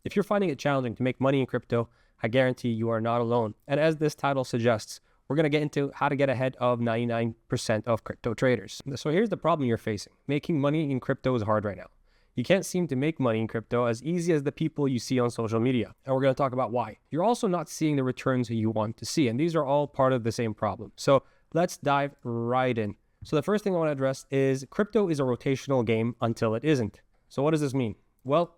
If you're finding it challenging to make money in crypto, I guarantee you are not alone. And as this title suggests, we're going to get into how to get ahead of 99% of crypto traders. So here's the problem you're facing. Making money in crypto is hard right now. You can't seem to make money in crypto as easy as the people you see on social media. And we're going to talk about why. You're also not seeing the returns you want to see. And these are all part of the same problem. So let's dive right in. So the first thing I want to address is crypto is a rotational game until it isn't. So what does this mean? Well,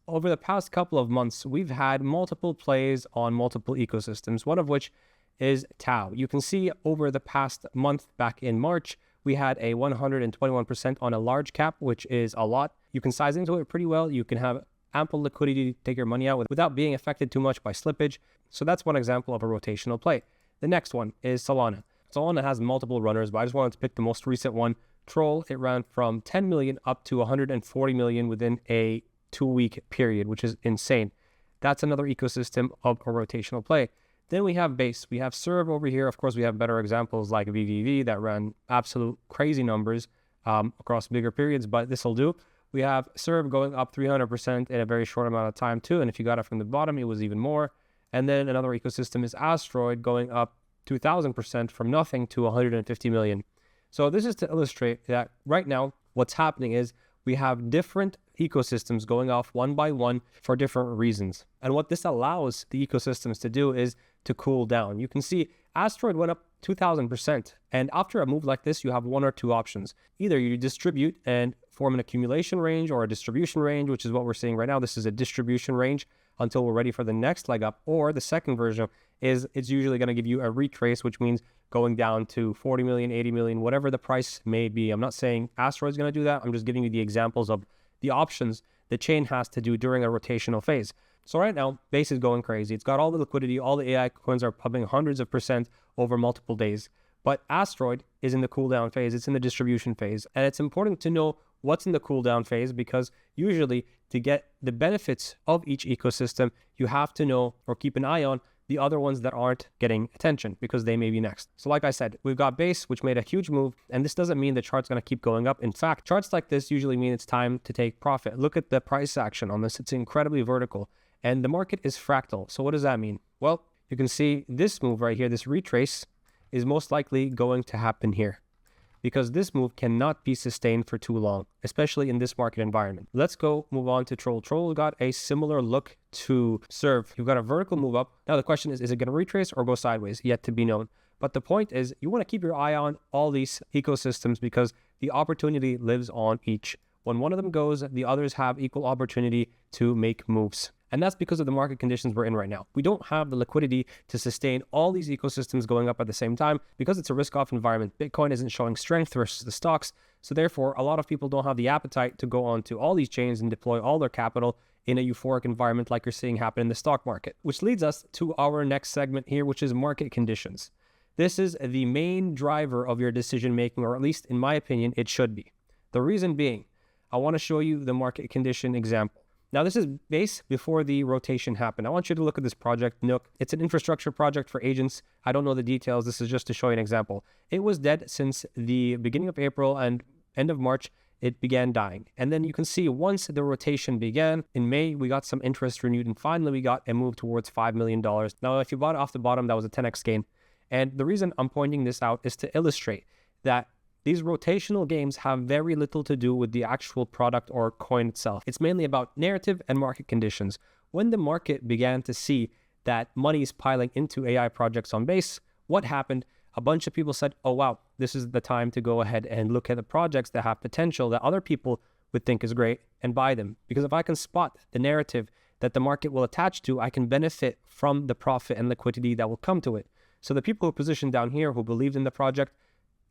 over the past couple of months, we've had multiple plays on multiple ecosystems, one of which is Tau. You can see over the past month, back in March, we had a 121% on a large cap, which is a lot. You can size into it pretty well. You can have ample liquidity to take your money out without being affected too much by slippage. So that's one example of a rotational play. The next one is Solana. Solana has multiple runners, but I just wanted to pick the most recent one. Troll, it ran from 10 million up to 140 million within a 2-week period, which is insane. That's another ecosystem of a rotational play. Then we have Base. We have Serve over here. Of course, we have better examples like VVV that ran absolute crazy numbers across bigger periods, but this will do. We have Serve going up 300% in a very short amount of time too. And if you got it from the bottom, it was even more. And then another ecosystem is Asteroid going up 2,000% from nothing to 150 million. So this is to illustrate that right now, what's happening is we have different ecosystems going off one by one for different reasons. And what this allows the ecosystems to do is to cool down. You can see Asteroid went up 2,000%. And after a move like this, you have one or two options. Either you distribute and form an accumulation range or a distribution range, which is what we're seeing right now. This is a distribution range until we're ready for the next leg up. Or the second version is it's usually going to give you a retrace, which means going down to 40 million, 80 million, whatever the price may be. I'm not saying Asteroid's going to do that. I'm just giving you the examples of the options the chain has to do during a rotational phase. So right now, Base is going crazy. It's got all the liquidity. All the AI coins are pumping hundreds of percent over multiple days. But Asteroid is in the cool down phase. It's in the distribution phase. And it's important to know what's in the cool down phase because usually to get the benefits of each ecosystem, you have to know or keep an eye on the other ones that aren't getting attention because they may be next. So like I said, we've got Base, which made a huge move, and this doesn't mean the chart's going to keep going up. In fact, charts like this usually mean it's time to take profit. Look at the price action on this. It's incredibly vertical, and the market is fractal. So what does that mean? Well, you can see this move right here, this retrace, is most likely going to happen here because this move cannot be sustained for too long, especially in this market environment. Let's go move on to Troll. Troll got a similar look to Serve. You've got a vertical move up. Now the question is it going to retrace or go sideways? Yet to be known. But the point is you want to keep your eye on all these ecosystems because the opportunity lives on each. When one of them goes, the others have equal opportunity to make moves. And that's because of the market conditions we're in right now. We don't have the liquidity to sustain all these ecosystems going up at the same time because it's a risk-off environment. Bitcoin isn't showing strength versus the stocks. So therefore, a lot of people don't have the appetite to go onto all these chains and deploy all their capital in a euphoric environment like you're seeing happen in the stock market. Which leads us to our next segment here, which is market conditions. This is the main driver of your decision-making, or at least in my opinion, it should be. The reason being, I want to show you the market condition example. Now, this is Base before the rotation happened. I want you to look at this project, Nook. It's an infrastructure project for agents. I don't know the details. This is just to show you an example. It was dead since the beginning of April, and end of March, it began dying. And then you can see once the rotation began, in May, we got some interest renewed, and finally we got a move towards $5 million. Now, if you bought it off the bottom, that was a 10x gain. And the reason I'm pointing this out is to illustrate that these rotational games have very little to do with the actual product or coin itself. It's mainly about narrative and market conditions. When the market began to see that money is piling into AI projects on Base, what happened? A bunch of people said, oh wow, this is the time to go ahead and look at the projects that have potential that other people would think is great and buy them. Because if I can spot the narrative that the market will attach to, I can benefit from the profit and liquidity that will come to it. So the people who positioned down here who believed in the project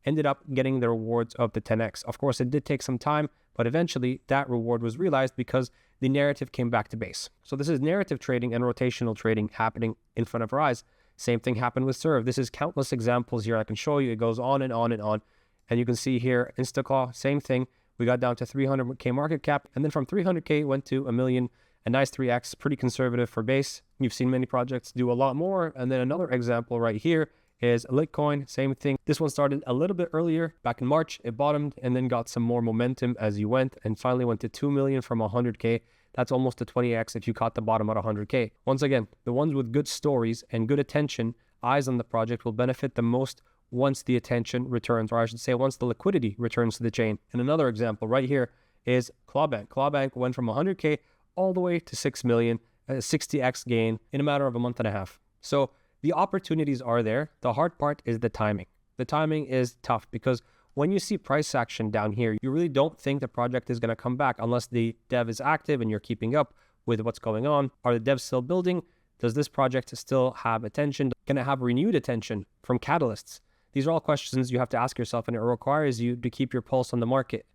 ended up getting the rewards of the 10x. Of course, it did take some time, but eventually that reward was realized because the narrative came back to Base. So this is narrative trading and rotational trading happening in front of our eyes. Same thing happened with Serve. This is countless examples here I can show you. It goes on and on and on. And you can see here, Instaclaw, same thing. We got down to 300K market cap, and then from 300K went to 1 million, a nice 3x, pretty conservative for Base. You've seen many projects do a lot more. And then another example right here is Litecoin, same thing. This one started a little bit earlier, back in March. It bottomed and then got some more momentum as you went and finally went to 2 million from 100K. That's almost a 20x if you caught the bottom at 100K. Once again, the ones with good stories and good attention, eyes on the project, will benefit the most once the attention returns, or I should say once the liquidity returns to the chain. And another example right here is Clawbank. Clawbank went from 100K all the way to 6 million, a 60x gain in a matter of a month and a half. So the opportunities are there. The hard part is the timing. The timing is tough because when you see price action down here, you really don't think the project is going to come back unless the dev is active and you're keeping up with what's going on. Are the devs still building? Does this project still have attention? Can it have renewed attention from catalysts? These are all questions you have to ask yourself, and it requires you to keep your pulse on the market.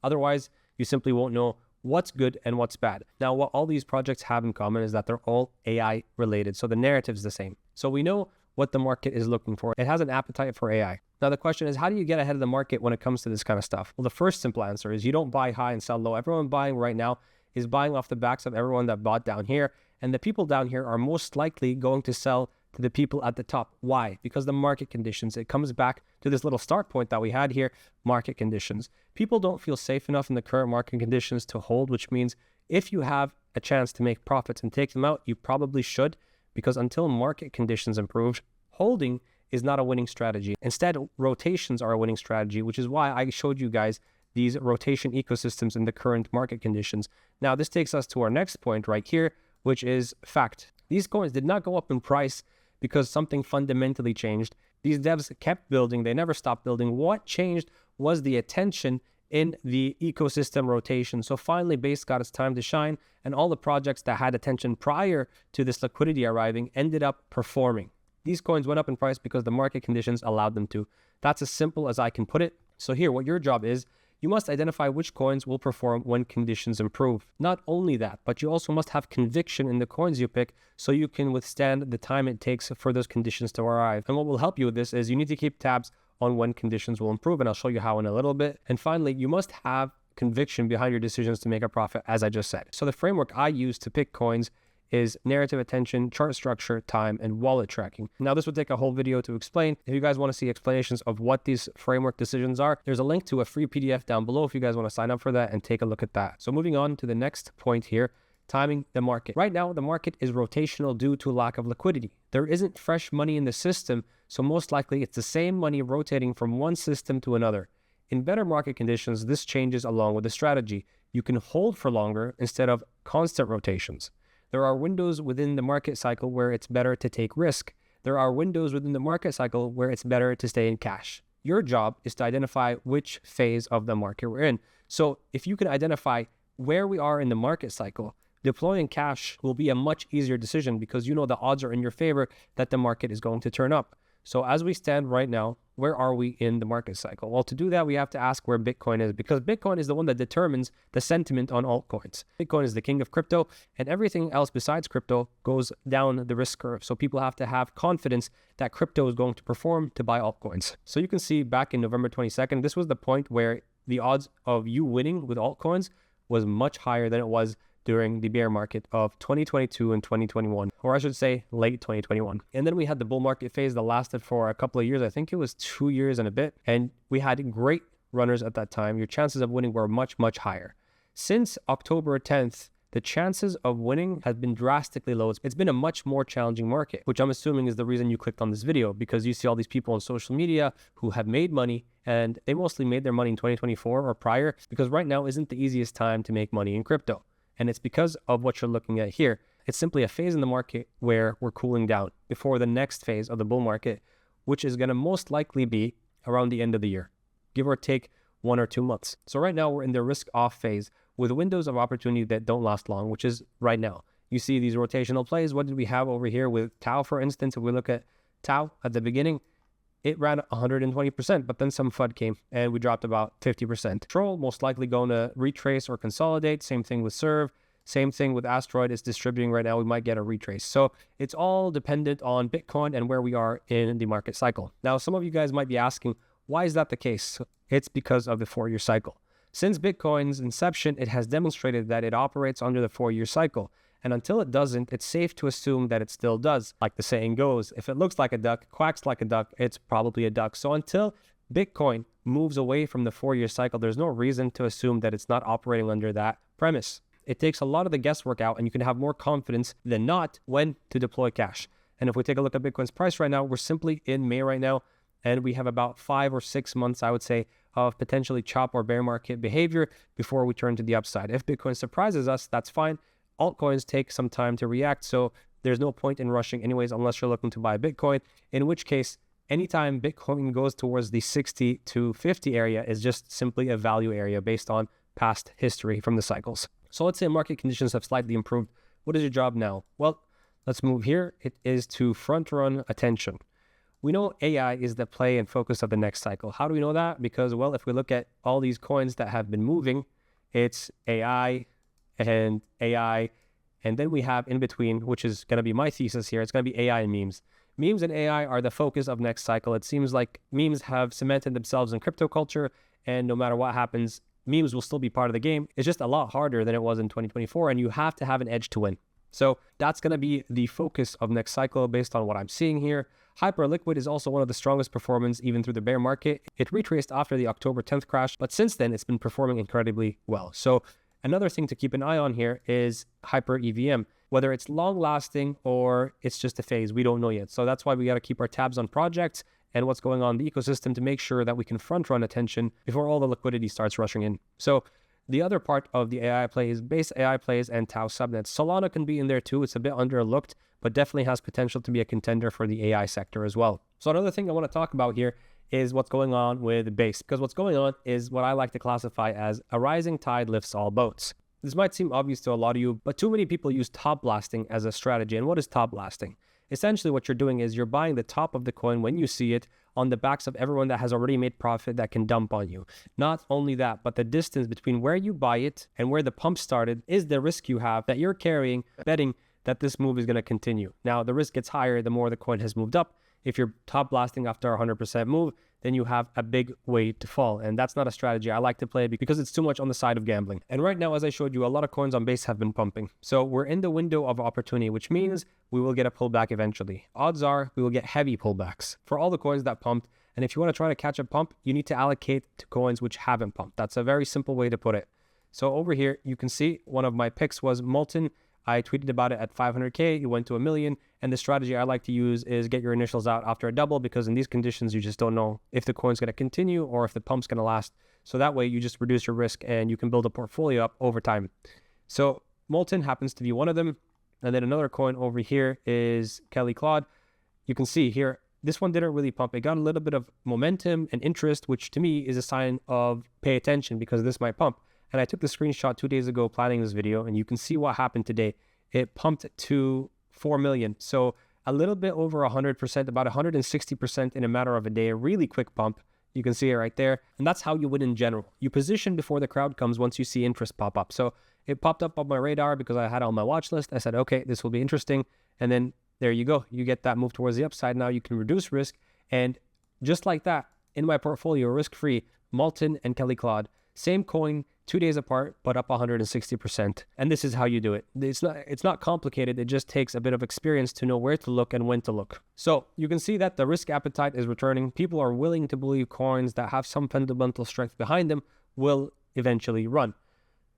Otherwise, you simply won't know what's good and what's bad. Now, what all these projects have in common is that they're all AI related. So the narrative's the same. So we know what the market is looking for. It has an appetite for AI. Now, the question is, how do you get ahead of the market when it comes to this kind of stuff? Well, the first simple answer is you don't buy high and sell low. Everyone buying right now is buying off the backs of everyone that bought down here. And the people down here are most likely going to sell to the people at the top. Why? Because the market conditions. It comes back to this little start point that we had here, market conditions. People don't feel safe enough in the current market conditions to hold, which means if you have a chance to make profits and take them out, you probably should, because until market conditions improve, holding is not a winning strategy. Instead, rotations are a winning strategy, which is why I showed you guys these rotation ecosystems in the current market conditions. Now, this takes us to our next point right here, which is fact. These coins did not go up in price because something fundamentally changed. These devs kept building. They never stopped building. What changed was the attention in the ecosystem rotation. So finally, Base got its time to shine, and all the projects that had attention prior to this liquidity arriving ended up performing. These coins went up in price because the market conditions allowed them to. That's as simple as I can put it. So here, what your job is, you must identify which coins will perform when conditions improve. Not only that, but you also must have conviction in the coins you pick so you can withstand the time it takes for those conditions to arrive. And what will help you with this is you need to keep tabs on when conditions will improve, and I'll show you how in a little bit. And finally, you must have conviction behind your decisions to make a profit, as I just said. So the framework I use to pick coins is narrative attention, chart structure, time, and wallet tracking. Now, this would take a whole video to explain. If you guys want to see explanations of what these framework decisions are, there's a link to a free PDF down below if you guys want to sign up for that and take a look at that. So moving on to the next point here, timing the market. Right now, the market is rotational due to lack of liquidity. There isn't fresh money in the system, so most likely it's the same money rotating from one system to another. In better market conditions, this changes along with the strategy. You can hold for longer instead of constant rotations. There are windows within the market cycle where it's better to take risk. There are windows within the market cycle where it's better to stay in cash. Your job is to identify which phase of the market we're in. So if you can identify where we are in the market cycle, deploying cash will be a much easier decision because you know the odds are in your favor that the market is going to turn up. So as we stand right now, where are we in the market cycle? Well, to do that, we have to ask where Bitcoin is, because Bitcoin is the one that determines the sentiment on altcoins. Bitcoin is the king of crypto, and everything else besides crypto goes down the risk curve. So people have to have confidence that crypto is going to perform to buy altcoins. So you can see back in November 22nd, this was the point where the odds of you winning with altcoins was much higher than it was during the bear market of 2022 and 2021, or I should say late 2021. And then we had the bull market phase that lasted for a couple of years. I think it was 2 years and a bit. And we had great runners at that time. Your chances of winning were much, much higher. Since October 10th, the chances of winning has been drastically low. It's been a much more challenging market, which I'm assuming is the reason you clicked on this video, because you see all these people on social media who have made money, and they mostly made their money in 2024 or prior, because right now isn't the easiest time to make money in crypto. And it's because of what you're looking at here. It's simply a phase in the market where we're cooling down before the next phase of the bull market, which is going to most likely be around the end of the year, give or take 1 or 2 months. So right now we're in the risk off phase with windows of opportunity that don't last long, which is right now. You see these rotational plays. What did we have over here with Tau, for instance? If we look at Tau at the beginning, it ran 120%, but then some FUD came and we dropped about 50%. Troll most likely going to retrace or consolidate. Same thing with Serve. Same thing with Asteroid. It's distributing right now. We might get a retrace. So it's all dependent on Bitcoin and where we are in the market cycle. Now, some of you guys might be asking, why is that the case? It's because of the 4-year cycle. Since Bitcoin's inception, it has demonstrated that it operates under the 4-year cycle. And until it doesn't, it's safe to assume that it still does. Like the saying goes, if it looks like a duck, quacks like a duck, it's probably a duck. So until Bitcoin moves away from the 4-year cycle, there's no reason to assume that it's not operating under that premise. It takes a lot of the guesswork out, and you can have more confidence than not when to deploy cash. And if we take a look at Bitcoin's price right now, we're simply in May right now, and we have about 5 or 6 months, I would say, of potentially chop or bear market behavior before we turn to the upside. If Bitcoin surprises us, that's fine. Altcoins take some time to react, so there's no point in rushing anyways unless you're looking to buy Bitcoin, in which case, anytime Bitcoin goes towards the 60 to 50 area is just simply a value area based on past history from the cycles. So let's say market conditions have slightly improved. What is your job now? Well, let's move here. It is to front run attention. We know AI is the play and focus of the next cycle. How do we know that? Because, well, if we look at all these coins that have been moving, it's AI, and then we have in between, which is going to be my thesis here, it's going to be AI and memes. Memes and AI are the focus of next cycle. It seems like memes have cemented themselves in crypto culture, and no matter what happens, memes will still be part of the game. It's just a lot harder than it was in 2024, and you have to have an edge to win. So that's going to be the focus of next cycle based on what I'm seeing here. Hyperliquid is also one of the strongest performers even through the bear market. It retraced after the October 10th crash, but since then it's been performing incredibly well. So another thing to keep an eye on here is Hyper EVM. Whether it's long lasting or it's just a phase, we don't know yet. So that's why we got to keep our tabs on projects and what's going on in the ecosystem to make sure that we can front run attention before all the liquidity starts rushing in. So the other part of the AI play is base AI plays and Tau subnets. Solana can be in there too. It's a bit underlooked, but definitely has potential to be a contender for the AI sector as well. So another thing I want to talk about here is what's going on with base, because what's going on is what I like to classify as a rising tide lifts all boats. This might seem obvious to a lot of you, but too many people use top blasting as a strategy. And what is top blasting? Essentially what you're doing is you're buying the top of the coin when you see it on the backs of everyone that has already made profit that can dump on you. Not only that, but the distance between where you buy it and where the pump started is the risk you have that you're carrying, betting that this move is going to continue. Now, the risk gets higher the more the coin has moved up. If you're top blasting after a 100% move, then you have a big way to fall. And that's not a strategy I like to play because it's too much on the side of gambling. And right now, as I showed you, a lot of coins on base have been pumping. So we're in the window of opportunity, which means we will get a pullback eventually. Odds are we will get heavy pullbacks for all the coins that pumped. And if you want to try to catch a pump, you need to allocate to coins which haven't pumped. That's a very simple way to put it. So over here, you can see one of my picks was Molten. I tweeted about it at 500K, it went to 1 million. And the strategy I like to use is get your initials out after a double, because in these conditions, you just don't know if the coin's going to continue or if the pump's going to last. So that way you just reduce your risk and you can build a portfolio up over time. So Molten happens to be one of them. And then another coin over here is Kelly Claude. You can see here, this one didn't really pump. It got a little bit of momentum and interest, which to me is a sign of pay attention because this might pump. And I took the screenshot 2 days ago planning this video, and you can see what happened today. It pumped to 4 million. So a little bit over 100%, about 160% in a matter of a day, a really quick pump. You can see it right there. And that's how you win in general. You position before the crowd comes once you see interest pop up. So it popped up on my radar because I had it on my watch list. I said, okay, this will be interesting. And then there you go. You get that move towards the upside. Now you can reduce risk. And just like that, in my portfolio, risk-free, Molten and Kelly Claude, same coin, 2 days apart, but up 160%. And this is how you do it. It's not complicated. It just takes a bit of experience to know where to look and when to look. So you can see that the risk appetite is returning. People are willing to believe coins that have some fundamental strength behind them will eventually run.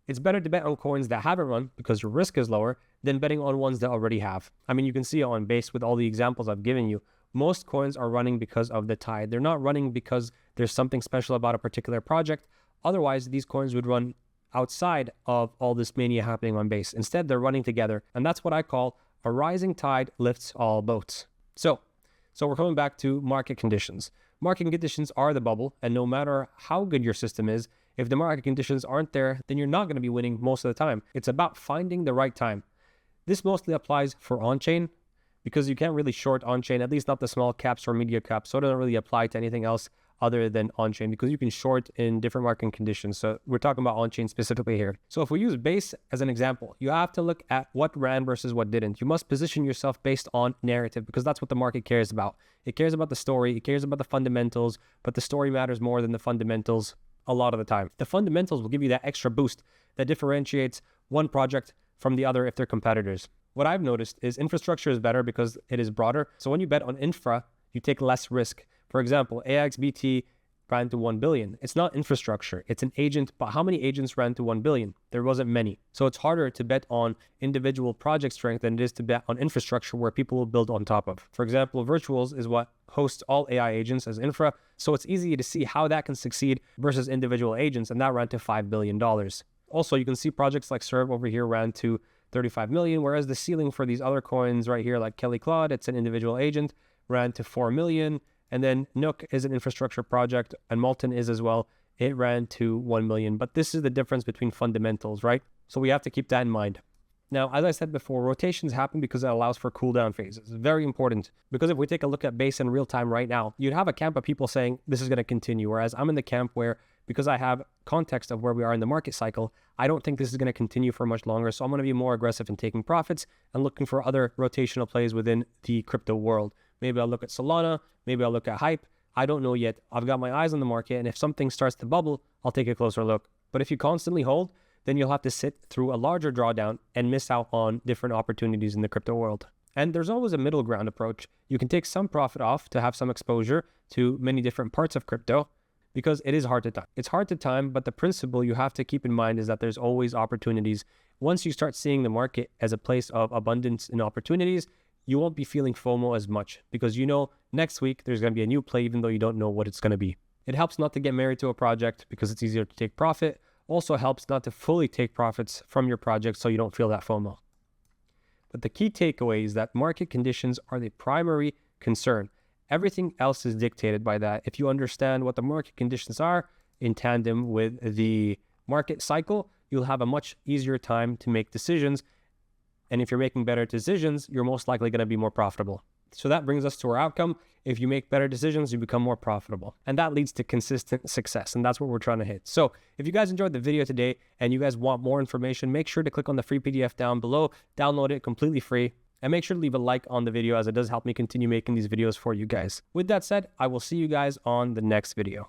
It's better to bet on coins that haven't run because your risk is lower than betting on ones that already have. I mean, you can see on base with all the examples I've given you, most coins are running because of the tide. They're not running because there's something special about a particular project. Otherwise, these coins would run outside of all this mania happening on base. Instead, they're running together. And that's what I call a rising tide lifts all boats. So we're coming back to market conditions. Market conditions are the bubble. And no matter how good your system is, if the market conditions aren't there, then you're not going to be winning most of the time. It's about finding the right time. This mostly applies for on-chain because you can't really short on-chain, at least not the small caps or media caps. So it doesn't really apply to anything else other than on-chain because you can short in different market conditions. So we're talking about on-chain specifically here. So if we use base as an example, you have to look at what ran versus what didn't. You must position yourself based on narrative because that's what the market cares about. It cares about the story, it cares about the fundamentals, but the story matters more than the fundamentals a lot of the time. The fundamentals will give you that extra boost that differentiates one project from the other if they're competitors. What I've noticed is infrastructure is better because it is broader. So when you bet on infra, you take less risk. For example, AXBT ran to 1 billion. It's not infrastructure, it's an agent, but how many agents ran to 1 billion? There wasn't many. So it's harder to bet on individual project strength than it is to bet on infrastructure where people will build on top of. For example, Virtuals is what hosts all AI agents as infra, so it's easy to see how that can succeed versus individual agents, and that ran to $5 billion. Also, you can see projects like Serve over here ran to 35 million, whereas the ceiling for these other coins right here, like Kelly Claude, it's an individual agent, ran to 4 million. And then Nook is an infrastructure project, and Molten is as well. It ran to 1 million. But this is the difference between fundamentals, right? So we have to keep that in mind. Now, as I said before, rotations happen because it allows for cooldown phases. It's very important, because if we take a look at base in real time right now, you'd have a camp of people saying this is going to continue, whereas I'm in the camp where, because I have context of where we are in the market cycle, I don't think this is going to continue for much longer. So I'm going to be more aggressive in taking profits and looking for other rotational plays within the crypto world. Maybe I'll look at Solana, maybe I'll look at Hype. I don't know yet. I've got my eyes on the market, and if something starts to bubble, I'll take a closer look. But if you constantly hold, then you'll have to sit through a larger drawdown and miss out on different opportunities in the crypto world. And there's always a middle ground approach. You can take some profit off to have some exposure to many different parts of crypto, because it is hard to time. It's hard to time, but the principle you have to keep in mind is that there's always opportunities. Once you start seeing the market as a place of abundance and opportunities, you won't be feeling FOMO as much, because you know next week there's going to be a new play, even though you don't know what it's going to be. It helps not to get married to a project because it's easier to take profit. Also helps not to fully take profits from your project so you don't feel that FOMO. But the key takeaway is that market conditions are the primary concern. Everything else is dictated by that. If you understand what the market conditions are in tandem with the market cycle, you'll have a much easier time to make decisions. And if you're making better decisions, you're most likely going to be more profitable. So that brings us to our outcome. If you make better decisions, you become more profitable. And that leads to consistent success. And that's what we're trying to hit. So if you guys enjoyed the video today and you guys want more information, make sure to click on the free PDF down below, download it completely free, and make sure to leave a like on the video, as it does help me continue making these videos for you guys. With that said, I will see you guys on the next video.